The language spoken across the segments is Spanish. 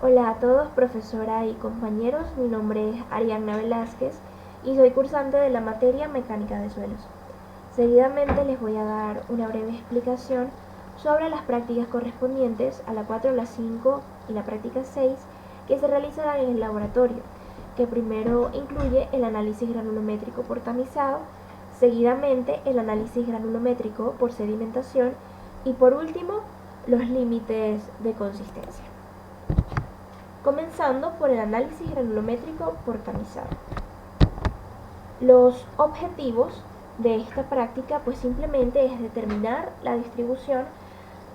Hola a todos, profesora y compañeros. Mi nombre es Arianna Velázquez y soy cursante de la materia Mecánica de Suelos. Seguidamente les voy a dar una breve explicación sobre las prácticas correspondientes a la 4, la 5 y la práctica 6 que se realizarán en el laboratorio, que primero incluye el análisis granulométrico por tamizado, seguidamente el análisis granulométrico por sedimentación y por último los límites de consistencia. Comenzando por el análisis granulométrico por tamizado. Los objetivos de esta práctica pues simplemente es determinar la distribución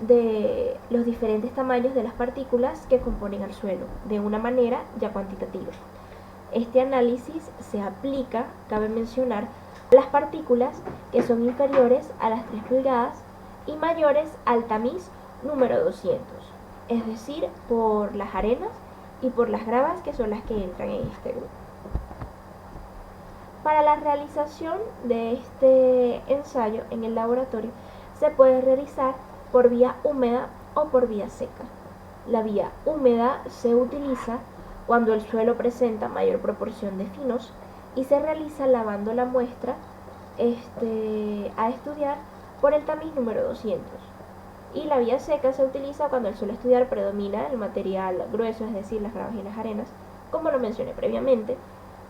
de los diferentes tamaños de las partículas que componen al suelo de una manera ya cuantitativa. Este análisis se aplica, cabe mencionar, a las partículas que son inferiores a las 3 pulgadas y mayores al tamiz número 200, es decir, por las arenas y por las gravas, que son las que entran en este grupo. Para la realización de este ensayo en el laboratorio se puede realizar por vía húmeda o por vía seca. La vía húmeda se utiliza cuando el suelo presenta mayor proporción de finos y se realiza lavando la muestra a estudiar por el tamiz número 200. Y la vía seca se utiliza cuando el suelo a estudiar predomina el material grueso, es decir, las gravas y las arenas, como lo mencioné previamente,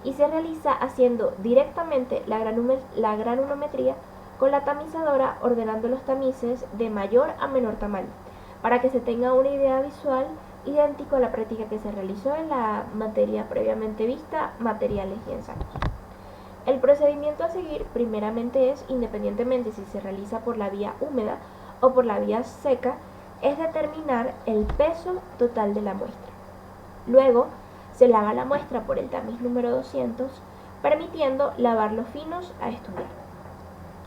y se realiza haciendo directamente la granulometría con la tamizadora, ordenando los tamices de mayor a menor tamaño, para que se tenga una idea visual idéntico a la práctica que se realizó en la materia previamente vista, materiales y ensayos. El procedimiento a seguir primeramente es, independientemente si se realiza por la vía húmeda o por la vía seca, es determinar el peso total de la muestra. Luego, se lava la muestra por el tamiz número 200, permitiendo lavar los finos a estudiar.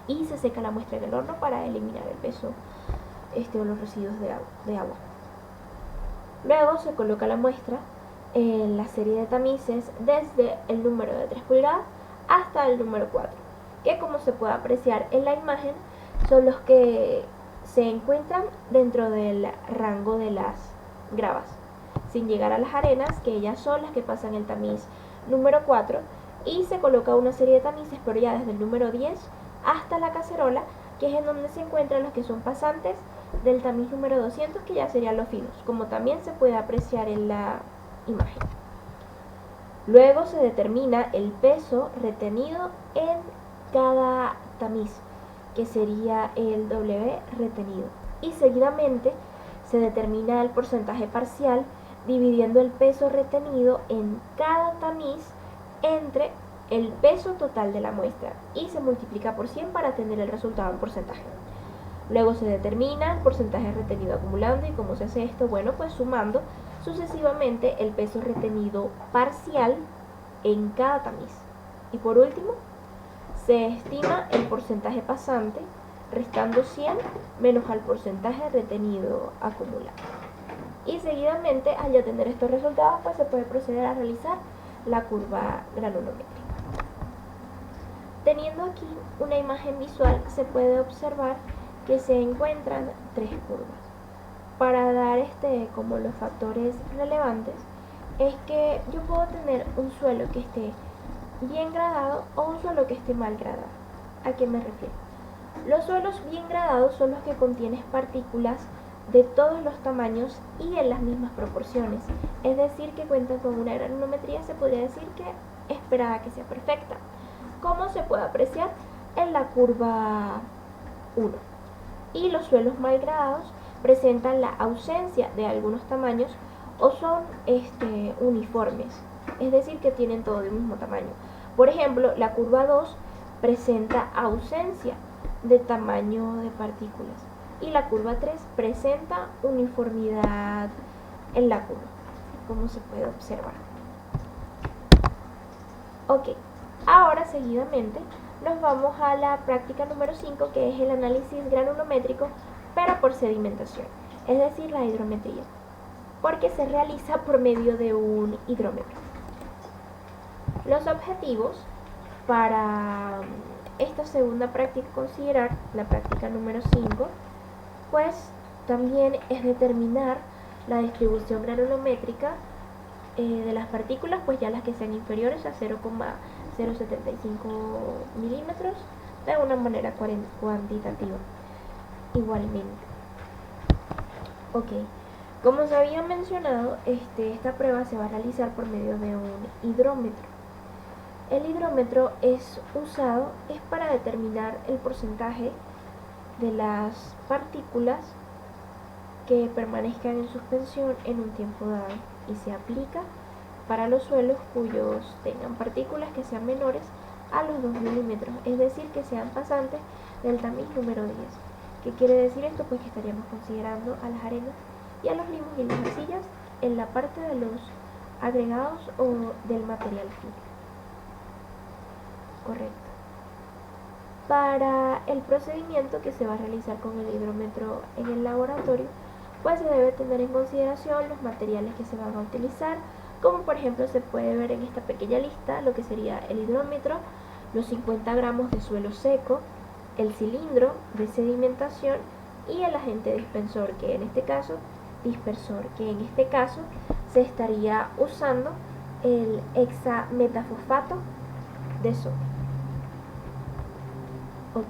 Y se seca la muestra en el horno para eliminar el peso o los residuos de agua. Luego se coloca la muestra en la serie de tamices desde el número de 3 pulgadas hasta el número 4, que como se puede apreciar en la imagen son los que se encuentran dentro del rango de las gravas, sin llegar a las arenas, que ellas son las que pasan el tamiz número 4, y se coloca una serie de tamices, pero ya desde el número 10 hasta la cacerola, que es en donde se encuentran los que son pasantes del tamiz número 200, que ya serían los finos, como también se puede apreciar en la imagen. Luego se determina el peso retenido en cada tamiz, que sería el W retenido, y seguidamente se determina el porcentaje parcial dividiendo el peso retenido en cada tamiz entre el peso total de la muestra y se multiplica por 100 para tener el resultado en porcentaje. Luego se determina el porcentaje retenido acumulando. ¿Y cómo se hace esto? Bueno, pues sumando sucesivamente el peso retenido parcial en cada tamiz. Y por último, se estima el porcentaje pasante restando 100 menos al porcentaje retenido acumulado. Y seguidamente, al ya tener estos resultados, pues se puede proceder a realizar la curva granulométrica. Teniendo aquí una imagen visual, se puede observar que se encuentran 3 curvas. Para dar como los factores relevantes, es que yo puedo tener un suelo que esté bien gradado o un suelo que esté mal gradado. ¿A qué me refiero? Los suelos bien gradados son los que contienen partículas de todos los tamaños y en las mismas proporciones, es decir, que cuentan con una granulometría, se podría decir que esperada que sea perfecta, como se puede apreciar en la curva 1. Y los suelos mal gradados presentan la ausencia de algunos tamaños o son uniformes, es decir, que tienen todo el mismo tamaño. Por ejemplo, la curva 2 presenta ausencia de tamaño de partículas y la curva 3 presenta uniformidad en la curva, como se puede observar. Ok, ahora seguidamente nos vamos a la práctica número 5, que es el análisis granulométrico, pero por sedimentación, es decir, la hidrometría, porque se realiza por medio de un hidrómetro. Los objetivos para esta segunda práctica a considerar, la práctica número 5, pues también es determinar la distribución granulométrica de las partículas, pues ya las que sean inferiores a 0,075 milímetros de una manera cuantitativa. Igualmente. Ok, como se había mencionado, esta prueba se va a realizar por medio de un hidrómetro. El hidrómetro es para determinar el porcentaje de las partículas que permanezcan en suspensión en un tiempo dado y se aplica para los suelos cuyos tengan partículas que sean menores a los 2 milímetros, es decir, que sean pasantes del tamiz número 10. ¿Qué quiere decir esto? Pues que estaríamos considerando a las arenas y a los limos y las arcillas en la parte de los agregados o del material fino. Correcto. Para el procedimiento que se va a realizar con el hidrómetro en el laboratorio, pues se debe tener en consideración los materiales que se van a utilizar, como por ejemplo se puede ver en esta pequeña lista lo que sería el hidrómetro, los 50 gramos de suelo seco, el cilindro de sedimentación y el agente dispersor, que en este caso se estaría usando el hexametafosfato de sodio. Ok.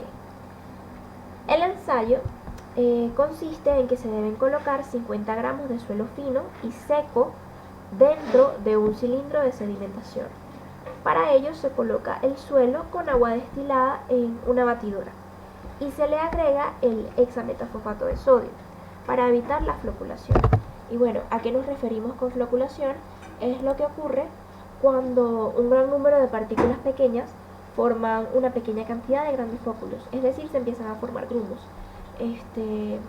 El ensayo consiste en que se deben colocar 50 gramos de suelo fino y seco dentro de un cilindro de sedimentación. Para ello se coloca el suelo con agua destilada en una batidora y se le agrega el hexametafosfato de sodio para evitar la floculación. Y bueno, ¿a qué nos referimos con floculación? Es lo que ocurre cuando un gran número de partículas pequeñas forman una pequeña cantidad de grandes flóculos, es decir, se empiezan a formar grumos en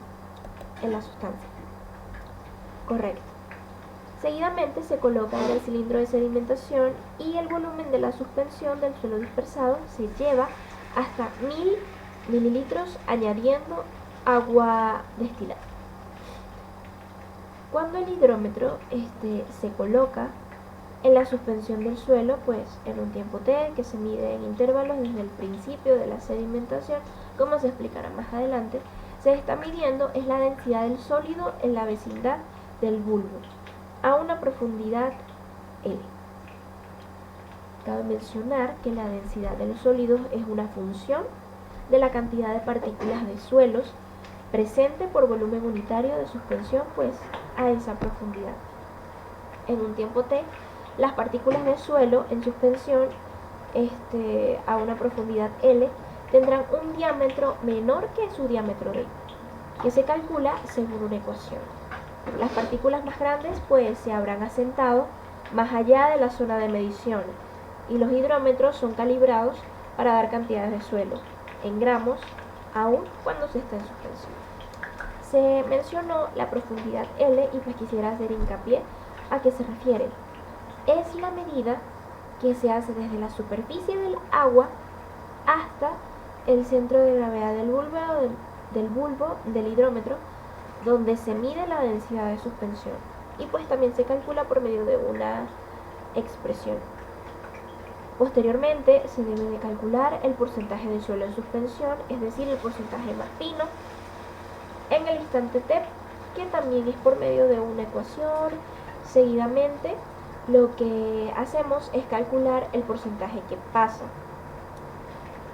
la sustancia. Correcto. Seguidamente se coloca en el cilindro de sedimentación y el volumen de la suspensión del suelo dispersado se lleva hasta 1000 mililitros añadiendo agua destilada. Cuando el hidrómetro se coloca en la suspensión del suelo, pues en un tiempo T que se mide en intervalos desde el principio de la sedimentación, como se explicará más adelante, se está midiendo es la densidad del sólido en la vecindad del bulbo a una profundidad L. Cabe mencionar que la densidad de los sólidos es una función de la cantidad de partículas de suelos presente por volumen unitario de suspensión, pues a esa profundidad. En un tiempo T, las partículas de suelo en suspensión a una profundidad L tendrán un diámetro menor que su diámetro D, que se calcula según una ecuación. Las partículas más grandes pues se habrán asentado más allá de la zona de medición y los hidrómetros son calibrados para dar cantidades de suelo en gramos aún cuando se está en suspensión. Se mencionó la profundidad L y pues quisiera hacer hincapié a qué se refiere. Es la medida que se hace desde la superficie del agua hasta el centro de gravedad del bulbo del hidrómetro, donde se mide la densidad de suspensión y pues también se calcula por medio de una expresión. Posteriormente se debe de calcular el porcentaje de suelo en suspensión, es decir, el porcentaje más fino, en el instante T, que también es por medio de una ecuación. Seguidamente lo que hacemos es calcular el porcentaje que pasa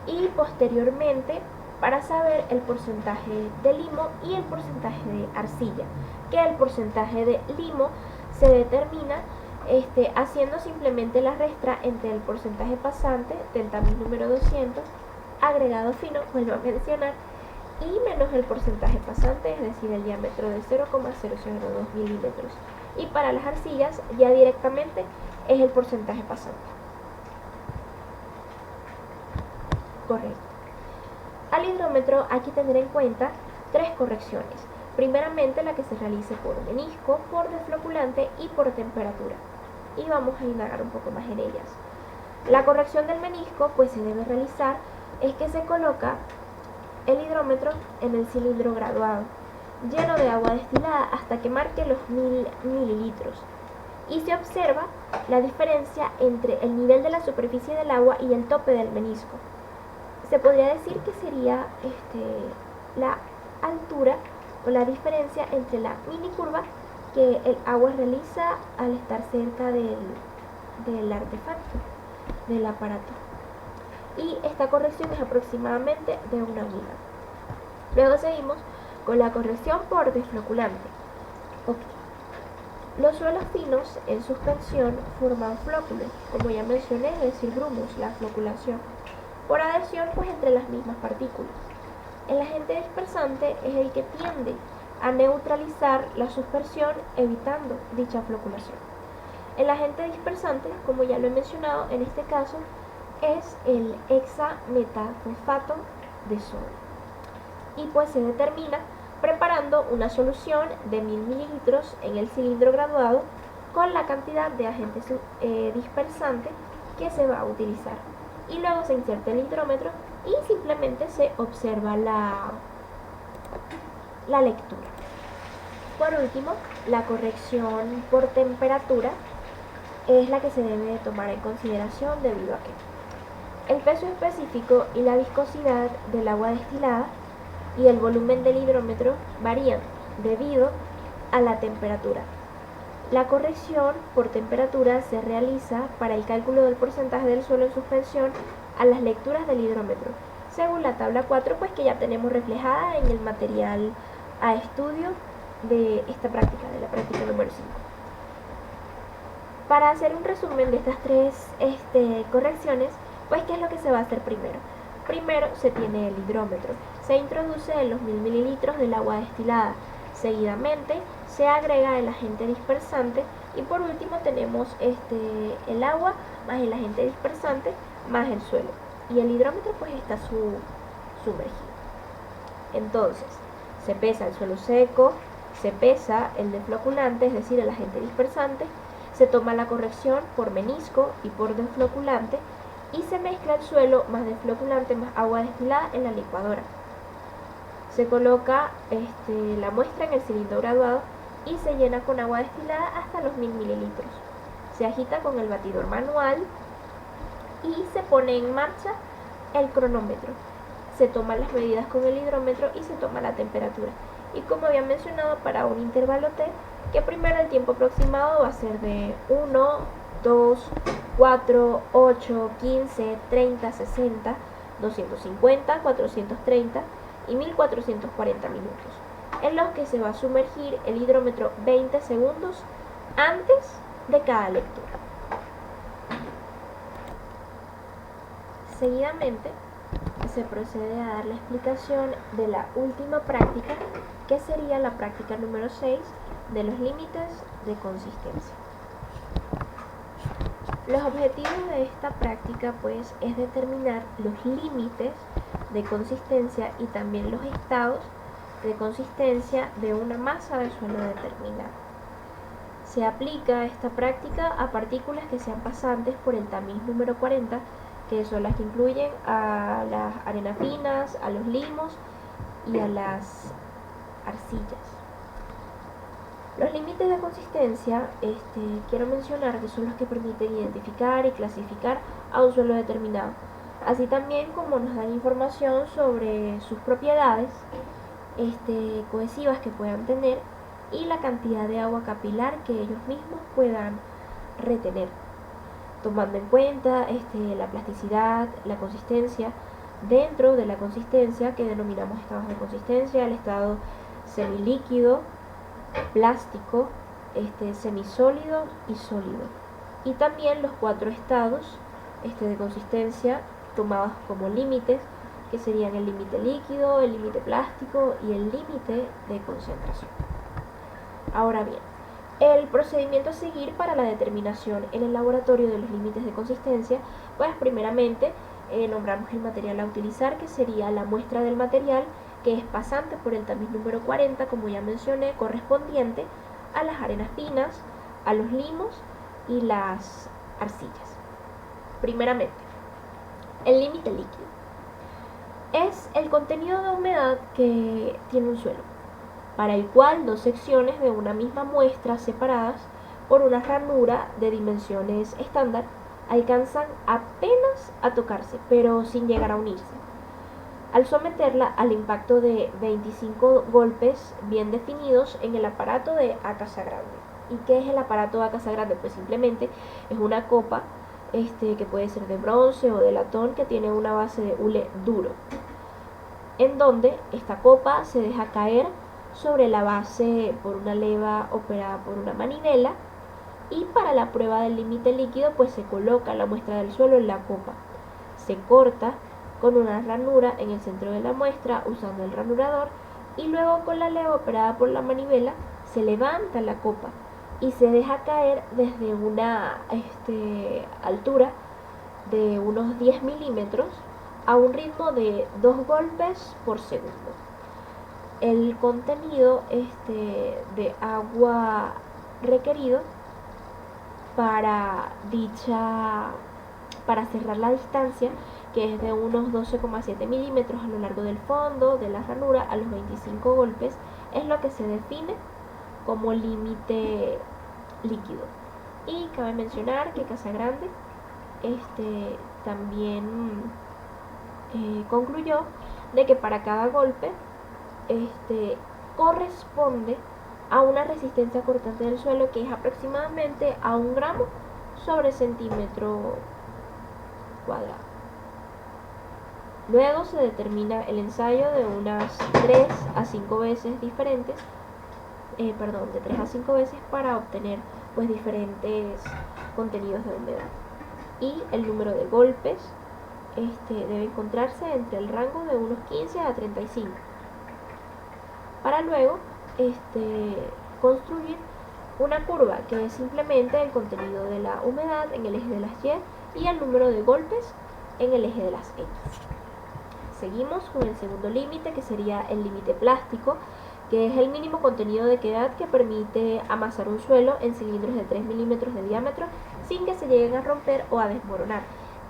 y posteriormente para saber el porcentaje de limo y el porcentaje de arcilla, que el porcentaje de limo se determina haciendo simplemente la restra entre el porcentaje pasante del tamiz número 200 agregado fino, vuelvo a mencionar, y menos el porcentaje pasante, es decir, el diámetro de 0,002 milímetros. Y para las arcillas ya directamente es el porcentaje pasante. Correcto. Al hidrómetro hay que tener en cuenta 3 correcciones. Primeramente la que se realice por menisco, por desfloculante y por temperatura. Y vamos a indagar un poco más en ellas. La corrección del menisco pues se debe realizar es que se coloca el hidrómetro en el cilindro graduado, lleno de agua destilada hasta que marque los 1000 mililitros. Y se observa la diferencia entre el nivel de la superficie del agua y el tope del menisco. Se podría decir que sería la altura o la diferencia entre la mini curva que el agua realiza al estar cerca del artefacto, del aparato. Y esta corrección es aproximadamente de una unidad. Luego seguimos con la corrección por desfloculante. Los suelos finos en suspensión forman flóculos, como ya mencioné, es decir, grumos, la floculación, por adhesión pues entre las mismas partículas. El agente dispersante es el que tiende a neutralizar la suspersión evitando dicha floculación. El agente dispersante, como ya lo he mencionado, en este caso es el hexametafosfato de sodio y pues se determina preparando una solución de 1000 mililitros en el cilindro graduado con la cantidad de agente dispersante que se va a utilizar. Y luego se inserta el hidrómetro y simplemente se observa la lectura. Por último, la corrección por temperatura es la que se debe tomar en consideración debido a que el peso específico y la viscosidad del agua destilada y el volumen del hidrómetro varían debido a la temperatura. La corrección por temperatura se realiza para el cálculo del porcentaje del suelo en suspensión a las lecturas del hidrómetro, según la tabla 4, pues que ya tenemos reflejada en el material a estudio de esta práctica, de la práctica número 5. Para hacer un resumen de estas tres correcciones, pues ¿qué es lo que se va a hacer primero? Primero se tiene el hidrómetro, se introduce en los 1000 mililitros del agua destilada, seguidamente se agrega el agente dispersante y por último tenemos el agua más el agente dispersante más el suelo y el hidrómetro pues está sumergido. Entonces se pesa el suelo seco, se pesa el defloculante, es decir, el agente dispersante, se toma la corrección por menisco y por defloculante y se mezcla el suelo más defloculante más agua destilada en la licuadora. Se coloca la muestra en el cilindro graduado y se llena con agua destilada hasta los 1000 mililitros. Se agita con el batidor manual y se pone en marcha el cronómetro. Se toman las medidas con el hidrómetro y se toma la temperatura. Y como había mencionado, para un intervalo T, que primero el tiempo aproximado va a ser de 1, 2, 4, 8, 15, 30, 60, 250, 430 y 1440 minutos, en los que se va a sumergir el hidrómetro 20 segundos antes de cada lectura. Seguidamente se procede a dar la explicación de la última práctica, que sería la práctica número 6 de los límites de consistencia. Los objetivos de esta práctica pues es determinar los límites de consistencia y también los estados de consistencia de una masa de suelo determinada. Se aplica esta práctica a partículas que sean pasantes por el tamiz número 40, que son las que incluyen a las arenas finas, a los limos y a las arcillas. Los límites de consistencia, quiero mencionar que son los que permiten identificar y clasificar a un suelo determinado, así también como nos dan información sobre sus propiedades cohesivas que puedan tener y la cantidad de agua capilar que ellos mismos puedan retener, tomando en cuenta la plasticidad, la consistencia. Dentro de la consistencia, que denominamos estados de consistencia, el estado semilíquido, plástico, semisólido y sólido, y también los 4 estados de consistencia tomados como límites, que serían el límite líquido, el límite plástico y el límite de concentración. Ahora bien, el procedimiento a seguir para la determinación en el laboratorio de los límites de consistencia, pues primeramente nombramos el material a utilizar, que sería la muestra del material que es pasante por el tamiz número 40, como ya mencioné, correspondiente a las arenas finas, a los limos y las arcillas. Primeramente, el límite líquido es el contenido de humedad que tiene un suelo, para el cual dos secciones de una misma muestra separadas por una ranura de dimensiones estándar alcanzan apenas a tocarse, pero sin llegar a unirse. al someterla al impacto de 25 golpes bien definidos en el aparato de Casa Grande. ¿Y qué es el aparato de Casa Grande? Pues simplemente es una copa que puede ser de bronce o de latón, que tiene una base de hule duro, en donde esta copa se deja caer sobre la base por una leva operada por una manivela, y para la prueba del límite líquido pues se coloca la muestra del suelo en la copa, se corta con una ranura en el centro de la muestra usando el ranurador, y luego con la leva operada por la manivela se levanta la copa y se deja caer desde una altura de unos 10 milímetros a un ritmo de 2 golpes por segundo. El contenido de agua requerido para cerrar la distancia, que es de unos 12,7 milímetros a lo largo del fondo de la ranura a los 25 golpes, es lo que se define como límite líquido. Y cabe mencionar que Casa Grande también concluyó de que para cada golpe corresponde a una resistencia cortante del suelo que es aproximadamente a 1 gramo sobre centímetro cuadrado. Luego se determina el ensayo de unas 3 a 5 veces diferentes, de 3 a 5 veces, para obtener pues diferentes contenidos de humedad. Y el número de golpes debe encontrarse entre el rango de unos 15 a 35, para luego construir una curva que es simplemente el contenido de la humedad en el eje de las Y y el número de golpes en el eje de las X. Seguimos con el segundo límite, que sería el límite plástico, que es el mínimo contenido de quedad que permite amasar un suelo en cilindros de 3 milímetros de diámetro sin que se lleguen a romper o a desmoronar,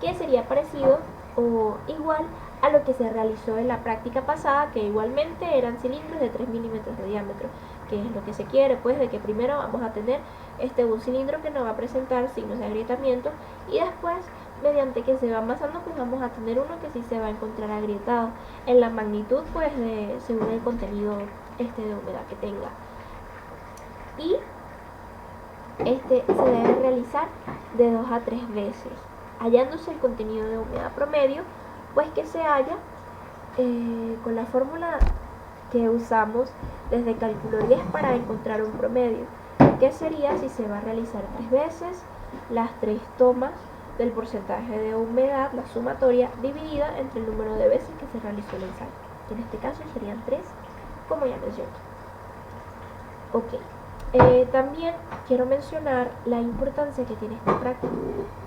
que sería parecido o igual a lo que se realizó en la práctica pasada, que igualmente eran cilindros de 3 milímetros de diámetro, que es lo que se quiere, pues, de que primero vamos a tener un cilindro que no va a presentar signos de agrietamiento, y después, mediante que se va amasando, pues vamos a tener uno que sí se va a encontrar agrietado en la magnitud, pues, según el contenido de humedad que tenga. Y se debe realizar de 2 a 3 veces, hallándose el contenido de humedad promedio, pues que se halla con la fórmula que usamos desde cálculo 10 para encontrar un promedio, que sería, si se va a realizar 3 veces, las 3 tomas del porcentaje de humedad, la sumatoria, dividida entre el número de veces que se realizó el ensayo, que en este caso serían 3, como ya mencioné. También quiero mencionar la importancia que tiene esta práctica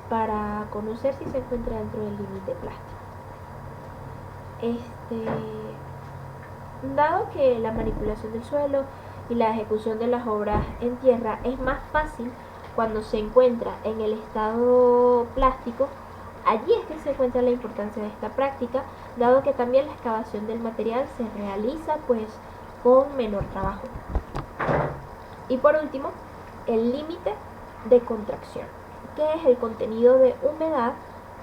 para conocer si se encuentra dentro del límite plástico. Dado que la manipulación del suelo y la ejecución de las obras en tierra es más fácil cuando se encuentra en el estado plástico, allí es que se encuentra la importancia de esta práctica, dado que también la excavación del material se realiza pues con menor trabajo. Y por último, el límite de contracción, que es el contenido de humedad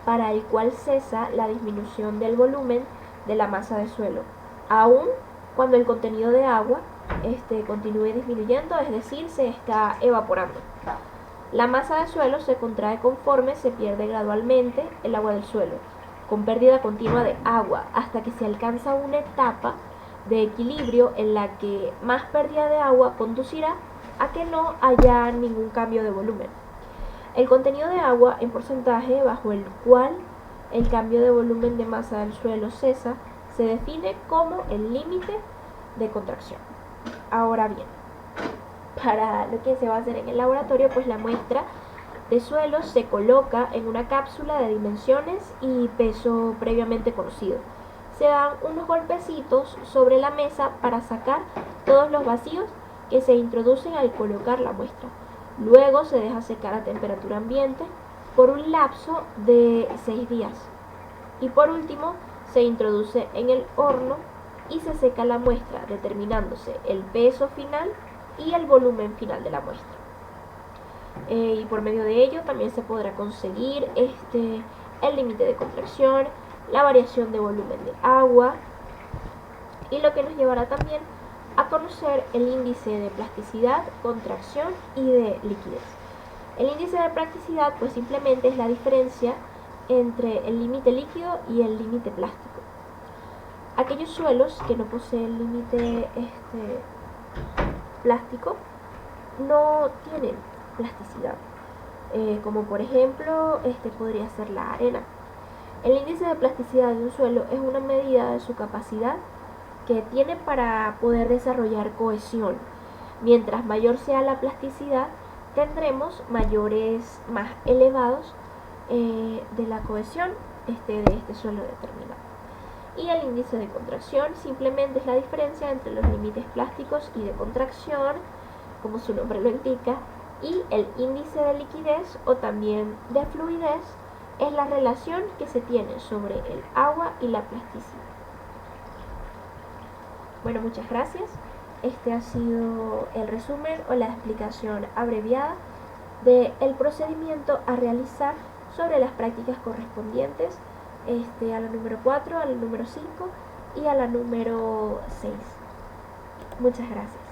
para el cual cesa la disminución del volumen de la masa de suelo, aun cuando el contenido de agua continúe disminuyendo, es decir, se está evaporando. La masa de suelo se contrae conforme se pierde gradualmente el agua del suelo, con pérdida continua de agua, hasta que se alcanza una etapa de equilibrio en la que más pérdida de agua conducirá a que no haya ningún cambio de volumen. El contenido de agua en porcentaje bajo el cual el cambio de volumen de masa del suelo cesa se define como el límite de contracción. Ahora bien, para lo que se va a hacer en el laboratorio, pues la muestra de suelo se coloca en una cápsula de dimensiones y peso previamente conocido. Se dan unos golpecitos sobre la mesa para sacar todos los vacíos que se introducen al colocar la muestra. Luego se deja secar a temperatura ambiente por un lapso de 6 días. Y por último, se introduce en el horno y se seca la muestra, determinándose el peso final y el volumen final de la muestra. Y por medio de ello también se podrá conseguir el límite de contracción, la variación de volumen de agua, y lo que nos llevará también a conocer el índice de plasticidad, contracción y de liquidez. El índice de plasticidad pues simplemente es la diferencia entre el límite líquido y el límite plástico. Aquellos suelos que no poseen límite plástico no tienen plasticidad, como por ejemplo podría ser la arena. El índice de plasticidad de un suelo es una medida de su capacidad que tiene para poder desarrollar cohesión. Mientras mayor sea la plasticidad, tendremos mayores más elevados de la cohesión de este suelo determinado. Y el índice de contracción simplemente es la diferencia entre los límites plásticos y de contracción, como su nombre lo indica, y el índice de liquidez o también de fluidez es la relación que se tiene sobre el agua y la plasticidad. Bueno, muchas gracias. Este ha sido el resumen o la explicación abreviada del procedimiento a realizar sobre las prácticas correspondientes a la número 4, a la número 5 y a la número 6. Muchas gracias.